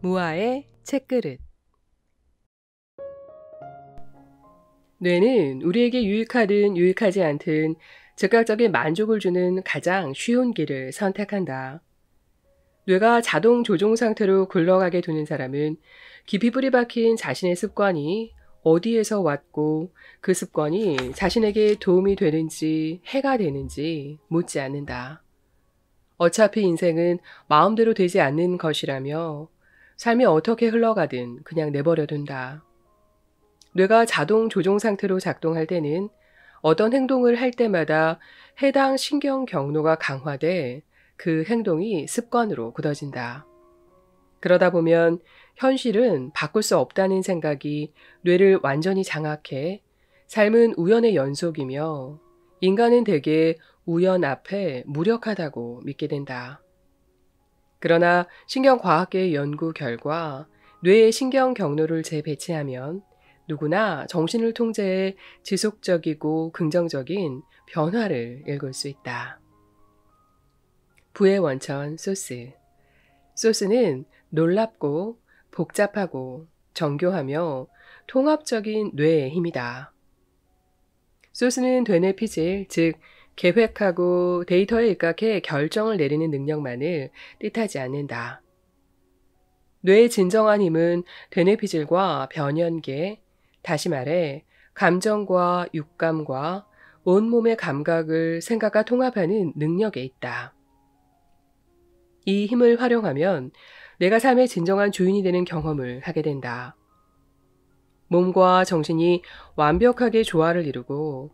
무아의 책그릇. 뇌는 우리에게 유익하든 유익하지 않든 즉각적인 만족을 주는 가장 쉬운 길을 선택한다. 뇌가 자동 조종 상태로 굴러가게 두는 사람은 깊이 뿌리 박힌 자신의 습관이 어디에서 왔고 그 습관이 자신에게 도움이 되는지 해가 되는지 묻지 않는다. 어차피 인생은 마음대로 되지 않는 것이라며 삶이 어떻게 흘러가든 그냥 내버려 둔다. 뇌가 자동 조종 상태로 작동할 때는 어떤 행동을 할 때마다 해당 신경 경로가 강화돼 그 행동이 습관으로 굳어진다. 그러다 보면 현실은 바꿀 수 없다는 생각이 뇌를 완전히 장악해 삶은 우연의 연속이며 인간은 대개 우연 앞에 무력하다고 믿게 된다. 그러나 신경과학계의 연구 결과 뇌의 신경 경로를 재배치하면 누구나 정신을 통제해 지속적이고 긍정적인 변화를 일굴 수 있다. 부의 원천 소스. 소스는 놀랍고 복잡하고 정교하며 통합적인 뇌의 힘이다. 소스는 되뇌 피질, 즉 계획하고 데이터에 입각해 결정을 내리는 능력만을 뜻하지 않는다. 뇌의 진정한 힘은 되뇌 피질과 변연계, 다시 말해 감정과 육감과 온몸의 감각을 생각과 통합하는 능력에 있다. 이 힘을 활용하면 내가 삶의 진정한 주인이 되는 경험을 하게 된다. 몸과 정신이 완벽하게 조화를 이루고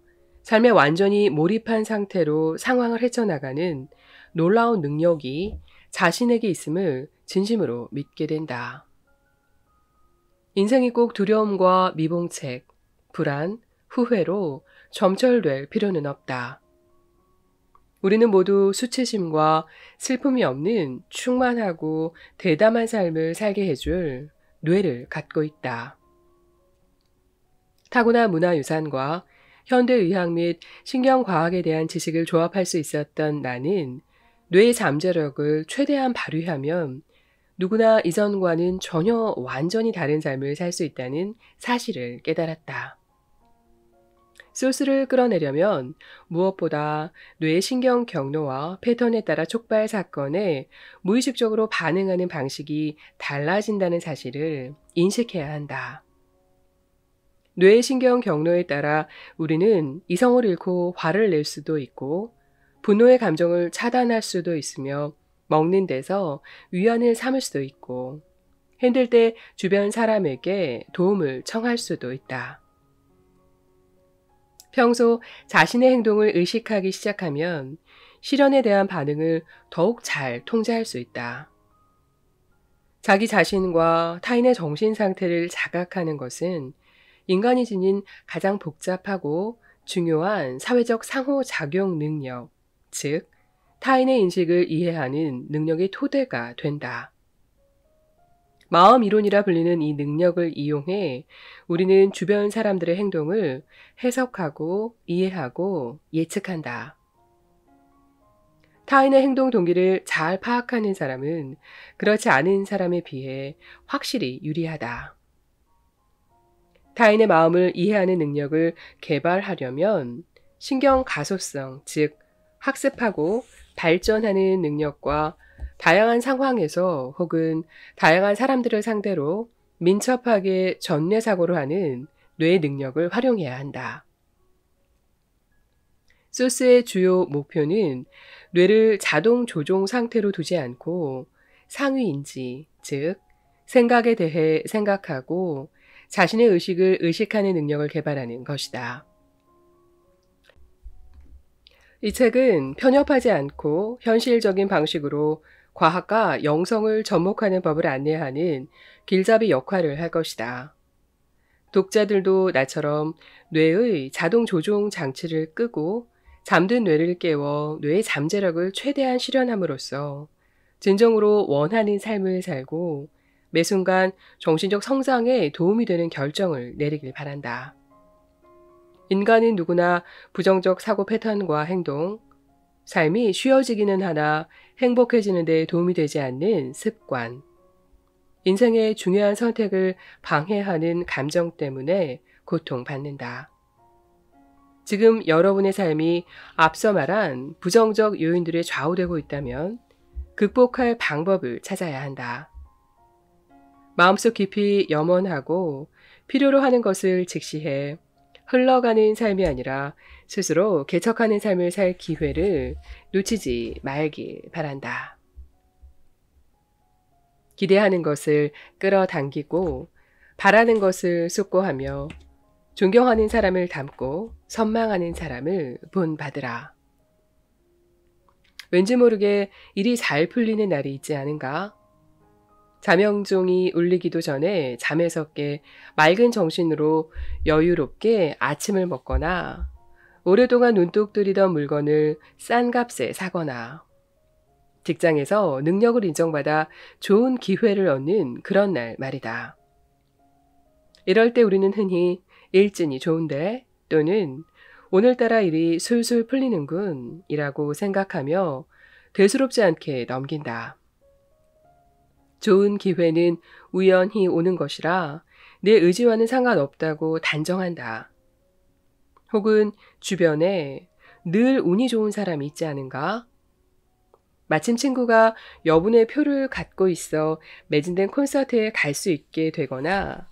삶에 완전히 몰입한 상태로 상황을 헤쳐나가는 놀라운 능력이 자신에게 있음을 진심으로 믿게 된다. 인생이 꼭 두려움과 미봉책, 불안, 후회로 점철될 필요는 없다. 우리는 모두 수치심과 슬픔이 없는 충만하고 대담한 삶을 살게 해줄 뇌를 갖고 있다. 타고난 문화유산과 현대의학 및 신경과학에 대한 지식을 조합할 수 있었던 나는 뇌의 잠재력을 최대한 발휘하면 누구나 이전과는 전혀 완전히 다른 삶을 살 수 있다는 사실을 깨달았다. 소스를 끌어내려면 무엇보다 뇌의 신경 경로와 패턴에 따라 촉발 사건에 무의식적으로 반응하는 방식이 달라진다는 사실을 인식해야 한다. 뇌의 신경 경로에 따라 우리는 이성을 잃고 화를 낼 수도 있고 분노의 감정을 차단할 수도 있으며 먹는 데서 위안을 삼을 수도 있고 힘들 때 주변 사람에게 도움을 청할 수도 있다. 평소 자신의 행동을 의식하기 시작하면 시련에 대한 반응을 더욱 잘 통제할 수 있다. 자기 자신과 타인의 정신 상태를 자각하는 것은 인간이 지닌 가장 복잡하고 중요한 사회적 상호작용 능력, 즉 타인의 인식을 이해하는 능력의 토대가 된다. 마음 이론이라 불리는 이 능력을 이용해 우리는 주변 사람들의 행동을 해석하고 이해하고 예측한다. 타인의 행동 동기를 잘 파악하는 사람은 그렇지 않은 사람에 비해 확실히 유리하다. 타인의 마음을 이해하는 능력을 개발하려면 신경 가소성, 즉 학습하고 발전하는 능력과 다양한 상황에서 혹은 다양한 사람들을 상대로 민첩하게 전뇌사고를 하는 뇌의 능력을 활용해야 한다. 소스의 주요 목표는 뇌를 자동 조종 상태로 두지 않고 상위인지, 즉 생각에 대해 생각하고 자신의 의식을 의식하는 능력을 개발하는 것이다. 이 책은 편협하지 않고 현실적인 방식으로 과학과 영성을 접목하는 법을 안내하는 길잡이 역할을 할 것이다. 독자들도 나처럼 뇌의 자동 조종 장치를 끄고 잠든 뇌를 깨워 뇌의 잠재력을 최대한 실현함으로써 진정으로 원하는 삶을 살고 매 순간 정신적 성장에 도움이 되는 결정을 내리길 바란다. 인간은 누구나 부정적 사고 패턴과 행동, 삶이 쉬워지기는 하나 행복해지는 데 도움이 되지 않는 습관, 인생의 중요한 선택을 방해하는 감정 때문에 고통받는다. 지금 여러분의 삶이 앞서 말한 부정적 요인들에 좌우되고 있다면 극복할 방법을 찾아야 한다. 마음속 깊이 염원하고 필요로 하는 것을 직시해 흘러가는 삶이 아니라 스스로 개척하는 삶을 살 기회를 놓치지 말길 바란다. 기대하는 것을 끌어당기고 바라는 것을 쏟고하며 존경하는 사람을 닮고 선망하는 사람을 본받으라. 왠지 모르게 일이 잘 풀리는 날이 있지 않은가? 자명종이 울리기도 전에 잠에서 깨 맑은 정신으로 여유롭게 아침을 먹거나 오랫동안 눈독 들이던 물건을 싼 값에 사거나 직장에서 능력을 인정받아 좋은 기회를 얻는 그런 날 말이다. 이럴 때 우리는 흔히 일진이 좋은데 또는 오늘따라 일이 술술 풀리는군 이라고 생각하며 대수롭지 않게 넘긴다. 좋은 기회는 우연히 오는 것이라 내 의지와는 상관없다고 단정한다. 혹은 주변에 늘 운이 좋은 사람이 있지 않은가? 마침 친구가 여분의 표를 갖고 있어 매진된 콘서트에 갈 수 있게 되거나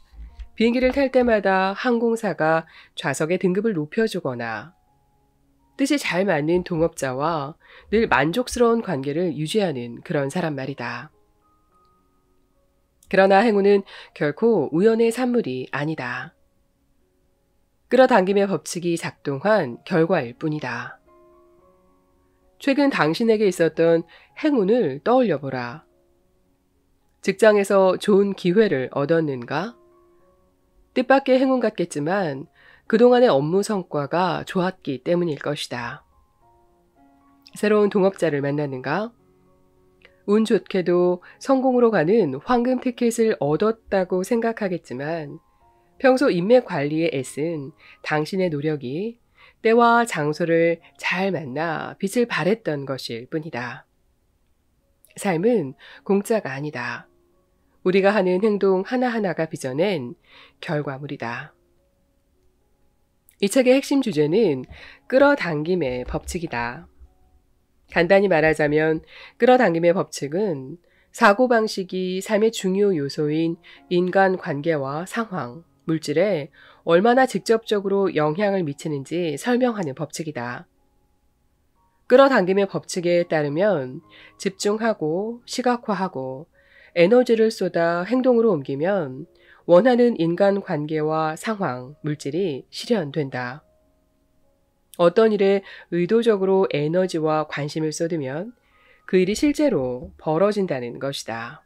비행기를 탈 때마다 항공사가 좌석의 등급을 높여주거나 뜻이 잘 맞는 동업자와 늘 만족스러운 관계를 유지하는 그런 사람 말이다. 그러나 행운은 결코 우연의 산물이 아니다. 끌어당김의 법칙이 작동한 결과일 뿐이다. 최근 당신에게 있었던 행운을 떠올려 보라. 직장에서 좋은 기회를 얻었는가? 뜻밖의 행운 같겠지만 그동안의 업무 성과가 좋았기 때문일 것이다. 새로운 동업자를 만났는가? 운 좋게도 성공으로 가는 황금 티켓을 얻었다고 생각하겠지만 평소 인맥 관리에 애쓴 당신의 노력이 때와 장소를 잘 만나 빛을 발했던 것일 뿐이다. 삶은 공짜가 아니다. 우리가 하는 행동 하나하나가 빚어낸 결과물이다. 이 책의 핵심 주제는 끌어당김의 법칙이다. 간단히 말하자면 끌어당김의 법칙은 사고방식이 삶의 중요 요소인 인간관계와 상황, 물질에 얼마나 직접적으로 영향을 미치는지 설명하는 법칙이다. 끌어당김의 법칙에 따르면 집중하고 시각화하고 에너지를 쏟아 행동으로 옮기면 원하는 인간관계와 상황, 물질이 실현된다. 어떤 일에 의도적으로 에너지와 관심을 쏟으면 그 일이 실제로 벌어진다는 것이다.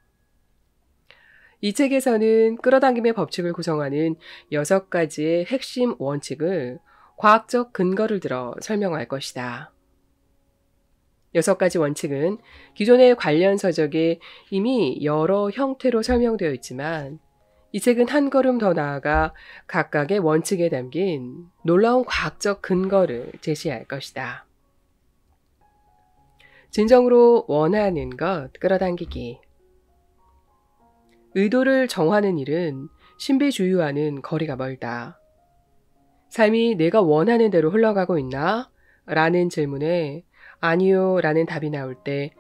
이 책에서는 끌어당김의 법칙을 구성하는 6가지의 핵심 원칙을 과학적 근거를 들어 설명할 것이다. 6가지 원칙은 기존의 관련 서적에 이미 여러 형태로 설명되어 있지만 이 책은 한 걸음 더 나아가 각각의 원칙에 담긴 놀라운 과학적 근거를 제시할 것이다. 진정으로 원하는 것 끌어당기기. 의도를 정하는 일은 신비주의와는 거리가 멀다. 삶이 내가 원하는 대로 흘러가고 있나? 라는 질문에 아니요 라는 답이 나올 때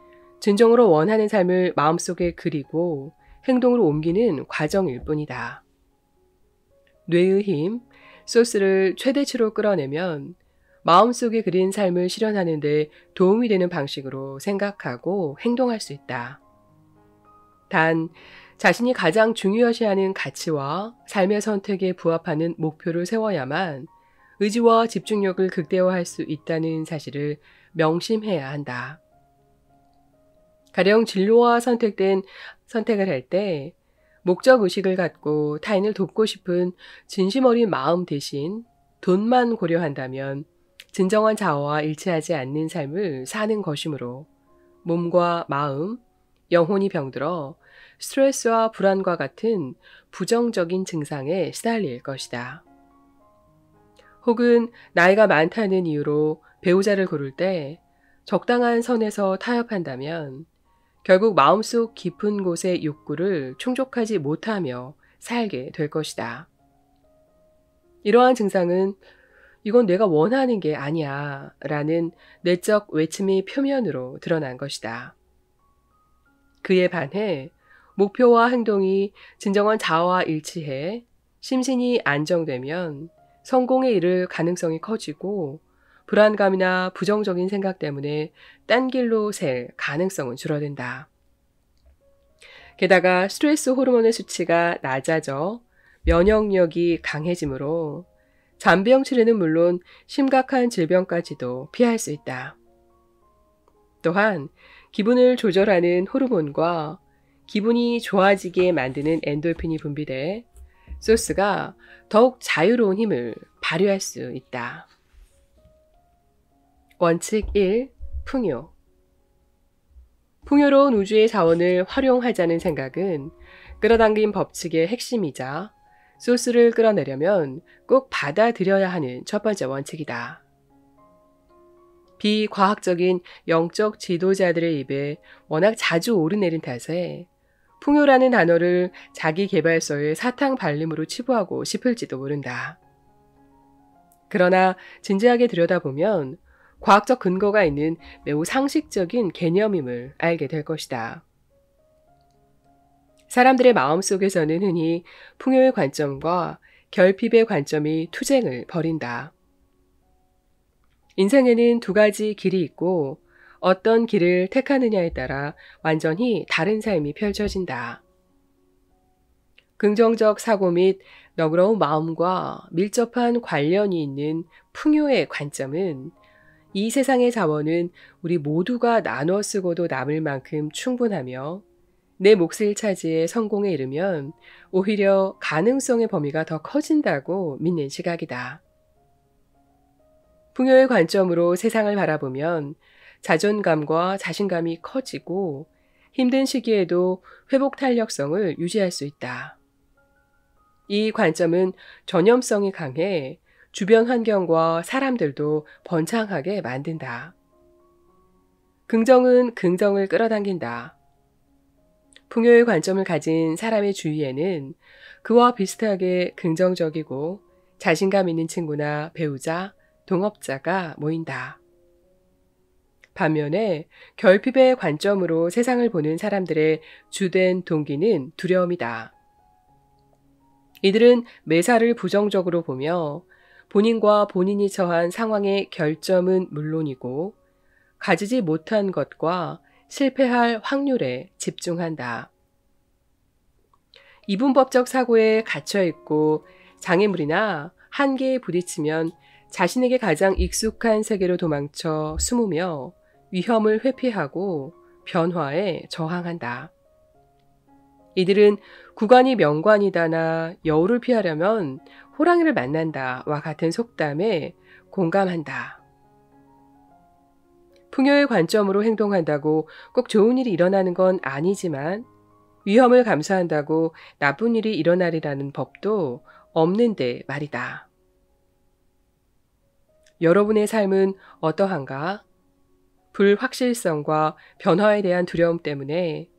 진정으로 원하는 삶을 마음속에 그리고 행동으로 옮기는 과정일 뿐이다. 뇌의 힘, 소스를 최대치로 끌어내면 마음속에 그린 삶을 실현하는 데 도움이 되는 방식으로 생각하고 행동할 수 있다. 단, 자신이 가장 중요시하는 가치와 삶의 선택에 부합하는 목표를 세워야만 의지와 집중력을 극대화할 수 있다는 사실을 명심해야 한다. 가령 진로와 선택된 선택을 할 때 목적의식을 갖고 타인을 돕고 싶은 진심 어린 마음 대신 돈만 고려한다면 진정한 자아와 일치하지 않는 삶을 사는 것이므로 몸과 마음, 영혼이 병들어 스트레스와 불안과 같은 부정적인 증상에 시달릴 것이다. 혹은 나이가 많다는 이유로 배우자를 고를 때 적당한 선에서 타협한다면 결국 마음속 깊은 곳의 욕구를 충족하지 못하며 살게 될 것이다. 이러한 증상은 이건 내가 원하는 게 아니야 라는 내적 외침이 표면으로 드러난 것이다. 그에 반해 목표와 행동이 진정한 자아와 일치해 심신이 안정되면 성공에 이를 가능성이 커지고 불안감이나 부정적인 생각 때문에 딴 길로 셀 가능성은 줄어든다. 게다가 스트레스 호르몬의 수치가 낮아져 면역력이 강해지므로 잔병 치레는 물론 심각한 질병까지도 피할 수 있다. 또한 기분을 조절하는 호르몬과 기분이 좋아지게 만드는 엔돌핀이 분비돼 소스가 더욱 자유로운 힘을 발휘할 수 있다. 원칙 1. 풍요. 풍요로운 우주의 자원을 활용하자는 생각은 끌어당긴 법칙의 핵심이자 소스를 끌어내려면 꼭 받아들여야 하는 첫 번째 원칙이다. 비과학적인 영적 지도자들의 입에 워낙 자주 오르내린 탓에 풍요라는 단어를 자기 개발서의 사탕 발림으로 치부하고 싶을지도 모른다. 그러나 진지하게 들여다보면 과학적 근거가 있는 매우 상식적인 개념임을 알게 될 것이다. 사람들의 마음속에서는 흔히 풍요의 관점과 결핍의 관점이 투쟁을 벌인다. 인생에는 두 가지 길이 있고 어떤 길을 택하느냐에 따라 완전히 다른 삶이 펼쳐진다. 긍정적 사고 및 너그러운 마음과 밀접한 관련이 있는 풍요의 관점은 이 세상의 자원은 우리 모두가 나눠 쓰고도 남을 만큼 충분하며 내 몫을 차지해 성공에 이르면 오히려 가능성의 범위가 더 커진다고 믿는 시각이다. 풍요의 관점으로 세상을 바라보면 자존감과 자신감이 커지고 힘든 시기에도 회복 탄력성을 유지할 수 있다. 이 관점은 전염성이 강해 주변 환경과 사람들도 번창하게 만든다. 긍정은 긍정을 끌어당긴다. 풍요의 관점을 가진 사람의 주위에는 그와 비슷하게 긍정적이고 자신감 있는 친구나 배우자, 동업자가 모인다. 반면에 결핍의 관점으로 세상을 보는 사람들의 주된 동기는 두려움이다. 이들은 매사를 부정적으로 보며 본인과 본인이 처한 상황의 결점은 물론이고 가지지 못한 것과 실패할 확률에 집중한다. 이분법적 사고에 갇혀있고 장애물이나 한계에 부딪히면 자신에게 가장 익숙한 세계로 도망쳐 숨으며 위험을 회피하고 변화에 저항한다. 이들은 구관이 명관이다나 여우를 피하려면 호랑이를 만난다와 같은 속담에 공감한다. 풍요의 관점으로 행동한다고 꼭 좋은 일이 일어나는 건 아니지만 위험을 감수한다고 나쁜 일이 일어나리라는 법도 없는데 말이다. 여러분의 삶은 어떠한가? 불확실성과 변화에 대한 두려움 때문에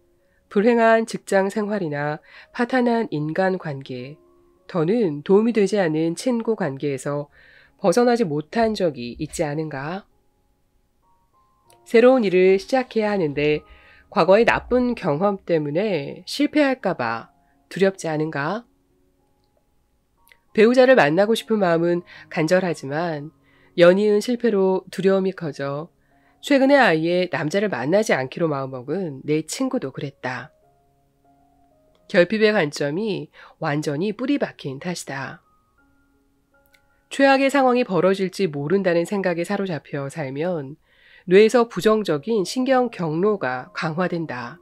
불행한 직장 생활이나 파탄한 인간관계, 더는 도움이 되지 않는 친구 관계에서 벗어나지 못한 적이 있지 않은가? 새로운 일을 시작해야 하는데 과거의 나쁜 경험 때문에 실패할까봐 두렵지 않은가? 배우자를 만나고 싶은 마음은 간절하지만 연이은 실패로 두려움이 커져 최근에 아예 남자를 만나지 않기로 마음먹은 내 친구도 그랬다. 결핍의 관점이 완전히 뿌리 박힌 탓이다. 최악의 상황이 벌어질지 모른다는 생각에 사로잡혀 살면 뇌에서 부정적인 신경 경로가 강화된다.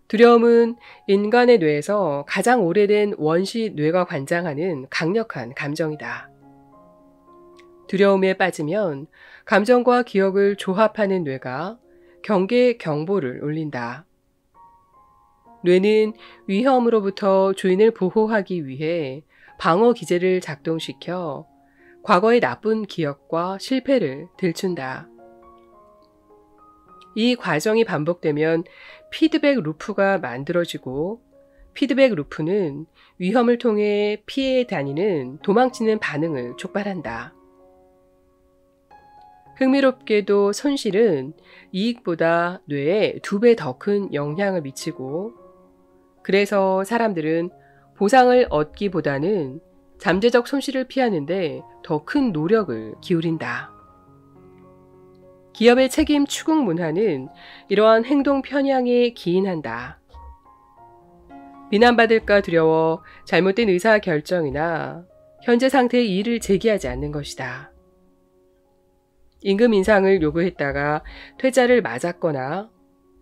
두려움은 인간의 뇌에서 가장 오래된 원시 뇌가 관장하는 강력한 감정이다. 두려움에 빠지면 감정과 기억을 조합하는 뇌가 경계 경보를 울린다. 뇌는 위험으로부터 주인을 보호하기 위해 방어 기제를 작동시켜 과거의 나쁜 기억과 실패를 들춘다. 이 과정이 반복되면 피드백 루프가 만들어지고 피드백 루프는 위험을 통해 피해 다니는 도망치는 반응을 촉발한다. 흥미롭게도 손실은 이익보다 뇌에 2배 더 큰 영향을 미치고 그래서 사람들은 보상을 얻기보다는 잠재적 손실을 피하는데 더 큰 노력을 기울인다. 기업의 책임 추궁 문화는 이러한 행동 편향에 기인한다. 비난받을까 두려워 잘못된 의사결정이나 현재 상태의 이의를 제기하지 않는 것이다. 임금 인상을 요구했다가 퇴짜를 맞았거나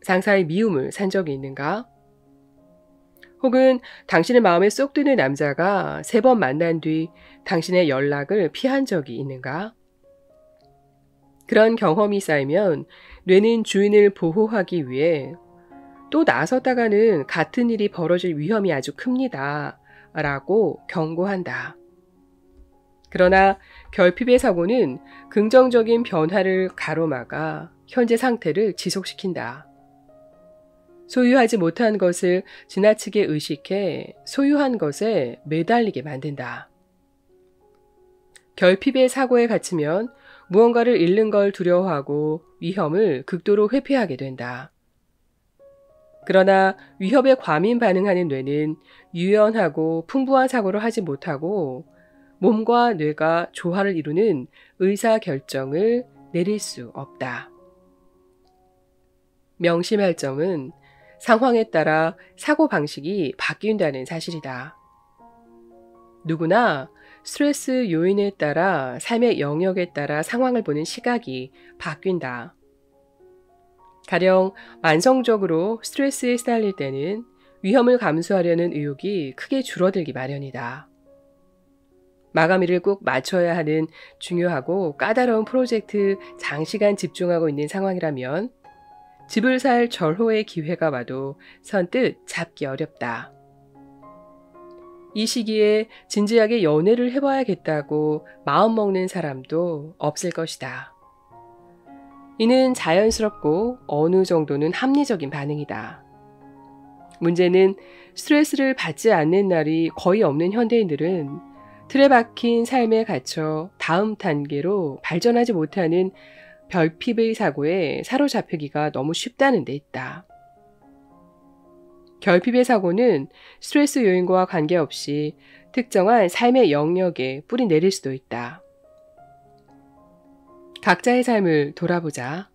상사의 미움을 산 적이 있는가? 혹은 당신의 마음에 쏙 드는 남자가 3번 만난 뒤 당신의 연락을 피한 적이 있는가? 그런 경험이 쌓이면 뇌는 주인을 보호하기 위해 또 나섰다가는 같은 일이 벌어질 위험이 아주 큽니다. 라고 경고한다. 그러나 결핍의 사고는 긍정적인 변화를 가로막아 현재 상태를 지속시킨다. 소유하지 못한 것을 지나치게 의식해 소유한 것에 매달리게 만든다. 결핍의 사고에 갇히면 무언가를 잃는 걸 두려워하고 위험을 극도로 회피하게 된다. 그러나 위협에 과민 반응하는 뇌는 유연하고 풍부한 사고를 하지 못하고 몸과 뇌가 조화를 이루는 의사결정을 내릴 수 없다. 명심할 점은 상황에 따라 사고방식이 바뀐다는 사실이다. 누구나 스트레스 요인에 따라 삶의 영역에 따라 상황을 보는 시각이 바뀐다. 가령 만성적으로 스트레스에 시달릴 때는 위험을 감수하려는 의욕이 크게 줄어들기 마련이다. 마감일을 꼭 맞춰야 하는 중요하고 까다로운 프로젝트 장시간 집중하고 있는 상황이라면 집을 살 절호의 기회가 와도 선뜻 잡기 어렵다. 이 시기에 진지하게 연애를 해봐야겠다고 마음먹는 사람도 없을 것이다. 이는 자연스럽고 어느 정도는 합리적인 반응이다. 문제는 스트레스를 받지 않는 날이 거의 없는 현대인들은 틀에 박힌 삶에 갇혀 다음 단계로 발전하지 못하는 결핍의 사고에 사로잡히기가 너무 쉽다는 데 있다. 결핍의 사고는 스트레스 요인과 관계없이 특정한 삶의 영역에 뿌리 내릴 수도 있다. 각자의 삶을 돌아보자.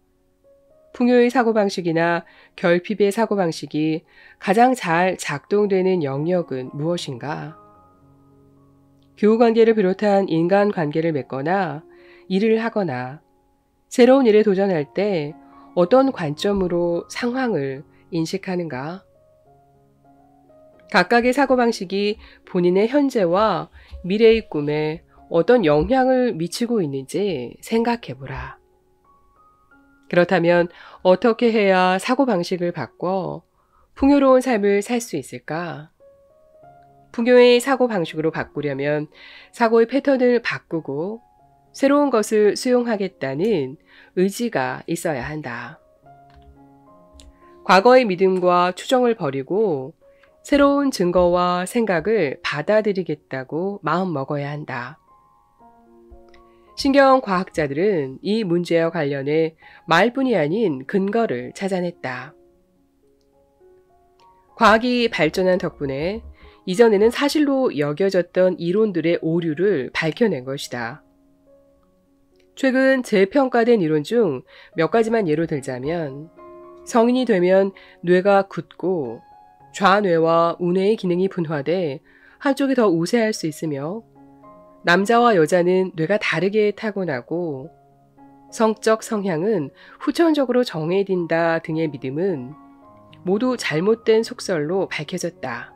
풍요의 사고방식이나 결핍의 사고방식이 가장 잘 작동되는 영역은 무엇인가? 교우관계를 비롯한 인간관계를 맺거나 일을 하거나 새로운 일에 도전할 때 어떤 관점으로 상황을 인식하는가? 각각의 사고방식이 본인의 현재와 미래의 꿈에 어떤 영향을 미치고 있는지 생각해보라. 그렇다면 어떻게 해야 사고방식을 바꿔 풍요로운 삶을 살 수 있을까? 풍요의 사고방식으로 바꾸려면 사고의 패턴을 바꾸고 새로운 것을 수용하겠다는 의지가 있어야 한다. 과거의 믿음과 추정을 버리고 새로운 증거와 생각을 받아들이겠다고 마음먹어야 한다. 신경과학자들은 이 문제와 관련해 말뿐이 아닌 근거를 찾아냈다. 과학이 발전한 덕분에 이전에는 사실로 여겨졌던 이론들의 오류를 밝혀낸 것이다. 최근 재평가된 이론 중 몇 가지만 예로 들자면 성인이 되면 뇌가 굳고 좌뇌와 우뇌의 기능이 분화돼 한쪽이 더 우세할 수 있으며 남자와 여자는 뇌가 다르게 타고나고 성적 성향은 후천적으로 정해진다 등의 믿음은 모두 잘못된 속설로 밝혀졌다.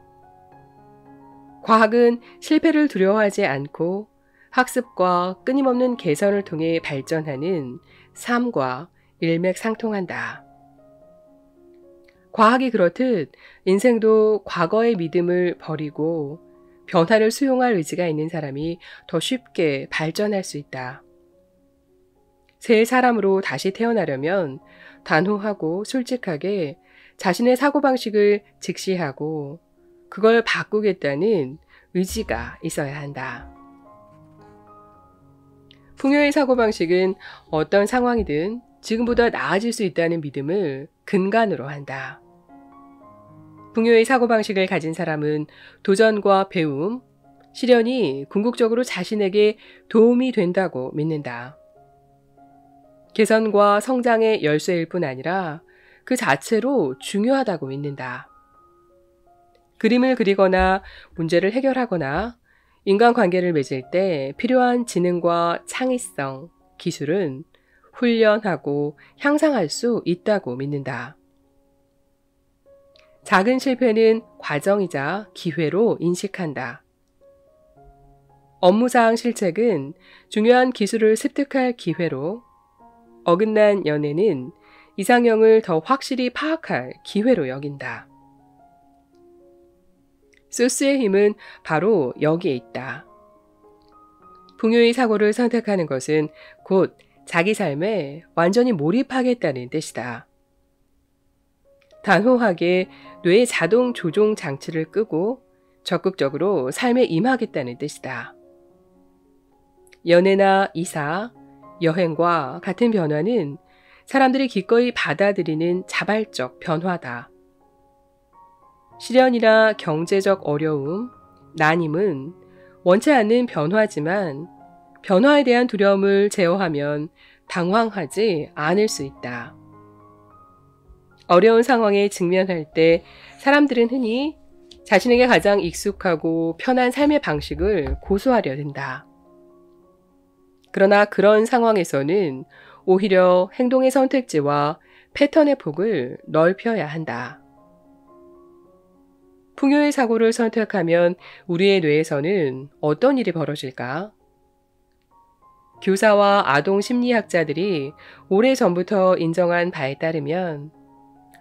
과학은 실패를 두려워하지 않고 학습과 끊임없는 개선을 통해 발전하는 삶과 일맥상통한다. 과학이 그렇듯 인생도 과거의 믿음을 버리고 변화를 수용할 의지가 있는 사람이 더 쉽게 발전할 수 있다. 새 사람으로 다시 태어나려면 단호하고 솔직하게 자신의 사고방식을 직시하고 그걸 바꾸겠다는 의지가 있어야 한다. 풍요의 사고방식은 어떤 상황이든 지금보다 나아질 수 있다는 믿음을 근간으로 한다. 풍요의 사고방식을 가진 사람은 도전과 배움, 시련이 궁극적으로 자신에게 도움이 된다고 믿는다. 개선과 성장의 열쇠일 뿐 아니라 그 자체로 중요하다고 믿는다. 그림을 그리거나 문제를 해결하거나 인간관계를 맺을 때 필요한 지능과 창의성, 기술은 훈련하고 향상할 수 있다고 믿는다. 작은 실패는 과정이자 기회로 인식한다. 업무상 실책은 중요한 기술을 습득할 기회로, 어긋난 연애는 이상형을 더 확실히 파악할 기회로 여긴다. 소스의 힘은 바로 여기에 있다. 풍요의 사고를 선택하는 것은 곧 자기 삶에 완전히 몰입하겠다는 뜻이다. 단호하게 뇌의 자동 조종 장치를 끄고 적극적으로 삶에 임하겠다는 뜻이다. 연애나 이사, 여행과 같은 변화는 사람들이 기꺼이 받아들이는 자발적 변화다. 시련이나 경제적 어려움, 난임은 원치 않는 변화지만 변화에 대한 두려움을 제어하면 당황하지 않을 수 있다. 어려운 상황에 직면할 때 사람들은 흔히 자신에게 가장 익숙하고 편한 삶의 방식을 고수하려 든다. 그러나 그런 상황에서는 오히려 행동의 선택지와 패턴의 폭을 넓혀야 한다. 풍요의 사고를 선택하면 우리의 뇌에서는 어떤 일이 벌어질까? 교사와 아동 심리학자들이 오래전부터 인정한 바에 따르면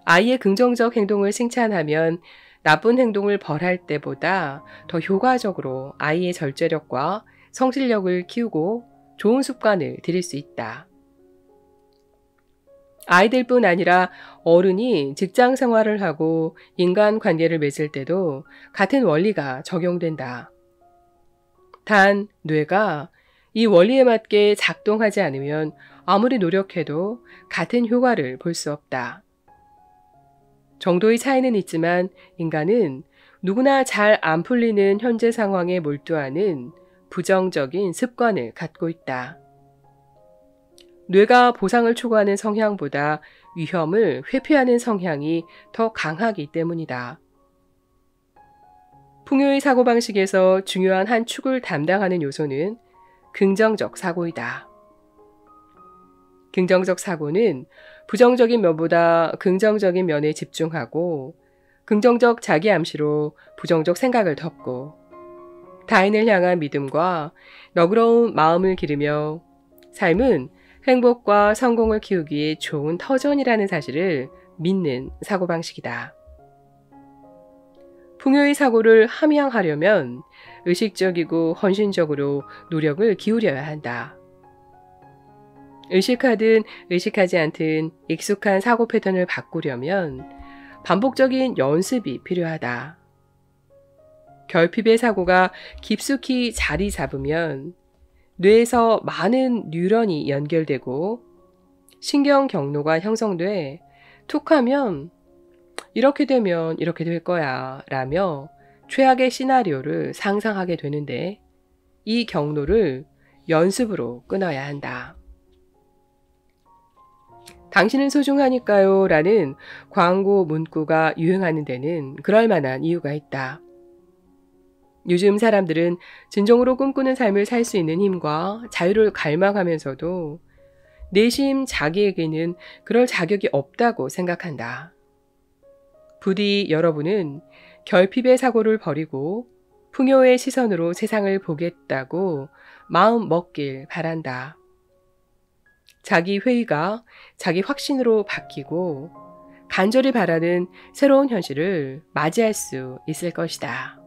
아이의 긍정적 행동을 칭찬하면 나쁜 행동을 벌할 때보다 더 효과적으로 아이의 절제력과 성실력을 키우고 좋은 습관을 들일 수 있다. 아이들뿐 아니라 어른이 직장 생활을 하고 인간관계를 맺을 때도 같은 원리가 적용된다. 단, 뇌가 이 원리에 맞게 작동하지 않으면 아무리 노력해도 같은 효과를 볼 수 없다. 정도의 차이는 있지만 인간은 누구나 잘 안 풀리는 현재 상황에 몰두하는 부정적인 습관을 갖고 있다. 뇌가 보상을 추구하는 성향보다 위험을 회피하는 성향이 더 강하기 때문이다. 풍요의 사고방식에서 중요한 한 축을 담당하는 요소는 긍정적 사고이다. 긍정적 사고는 부정적인 면보다 긍정적인 면에 집중하고 긍정적 자기 암시로 부정적 생각을 덮고 타인을 향한 믿음과 너그러운 마음을 기르며 삶은 행복과 성공을 키우기에 좋은 터전이라는 사실을 믿는 사고방식이다. 풍요의 사고를 함양하려면 의식적이고 헌신적으로 노력을 기울여야 한다. 의식하든 의식하지 않든 익숙한 사고 패턴을 바꾸려면 반복적인 연습이 필요하다. 결핍의 사고가 깊숙이 자리 잡으면 뇌에서 많은 뉴런이 연결되고 신경 경로가 형성돼 툭하면 이렇게 되면 이렇게 될 거야 라며 최악의 시나리오를 상상하게 되는데 이 경로를 연습으로 끊어야 한다. 당신은 소중하니까요 라는 광고 문구가 유행하는 데는 그럴 만한 이유가 있다. 요즘 사람들은 진정으로 꿈꾸는 삶을 살 수 있는 힘과 자유를 갈망하면서도 내심 자기에게는 그럴 자격이 없다고 생각한다. 부디 여러분은 결핍의 사고를 버리고 풍요의 시선으로 세상을 보겠다고 마음 먹길 바란다. 자기 회의가 자기 확신으로 바뀌고 간절히 바라는 새로운 현실을 맞이할 수 있을 것이다.